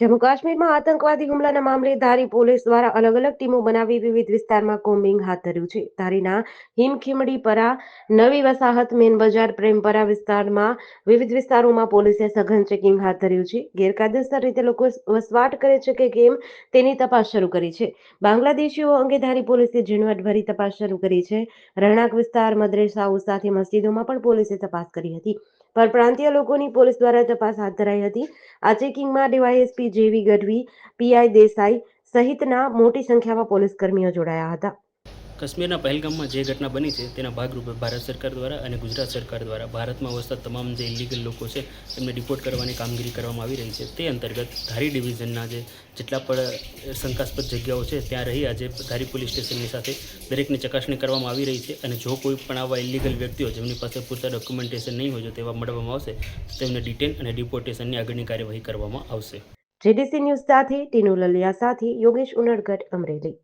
જમ્મુ કાશ્મીરમાં આતંકવાદી હુમલાના મામલે ધારી પોલીસ દ્વારા અલગ અલગ ટીમો બનાવી વિવિધ વિસ્તારમાં કોમ્બિંગ હાથ ધર્યું છે. ધારીના હિમખીમડીપરા, નવી વસાહત, મેન બજાર, પ્રેમપરા વિસ્તારમાં વિવિધ વિસ્તારોમાં પોલીસે સઘન ચેકિંગ હાથ ધર્યું છે. ગેરકાયદેસર રીતે લોકો વસવાટ કરે છે કે કેમ તેની તપાસ શરૂ કરી છે. બાંગ્લાદેશીઓ અંગે ધારી પોલીસે ઝીણવટભરી તપાસ શરૂ કરી છે. રહેણાંક વિસ્તાર, મદ્રેસાઓ સાથે મસ્જિદોમાં પણ પોલીસે તપાસ કરી હતી. પરપ્રાંતીય લોકોની પોલીસ દ્વારા તપાસ હાથ ધરાઈ હતી. આ ચેકિંગમાં ડીવાયએસપી જેવી ગઢવી, પીઆઈ દેસાઈ સહિતના મોટી સંખ્યામાં પોલીસ કર્મીઓ જોડાયા હતા. કાશ્મીરના પહેલગામમાં જે ઘટના બની છે તેના ભાગરૂપે ભારત સરકાર દ્વારા અને ગુજરાત સરકાર દ્વારા ભારતમાં વસતા તમામ જે ઇલીગલ લોકો છે એમને રિપોર્ટ કરવાની કામગીરી કરવામાં આવી રહી છે. તે અંતર્ગત ધારી ડિવિઝનના જેટલા પણ શંકાસ્પદ જગ્યાઓ છે ત્યાં રહી આજે ધારી પોલીસ સ્ટેશનની સાથે દરેકની ચકાસણી કરવામાં આવી રહી છે. અને જો કોઈ પણ આવા ઇલીગલ વ્યક્તિઓ જેમની પાસે પૂરતા ડોક્યુમેન્ટેશન નહીં હોય, જો તેવા મળવામાં આવશે તો તેમને ડિટેન અને ડિપોર્ટેશનની આગળની કાર્યવાહી કરવામાં આવશે. જેડીસી ન્યૂઝ સાથે ટીનુ લલિયા સાથે યોગેશ ઉનડગઢ, અમરેલી.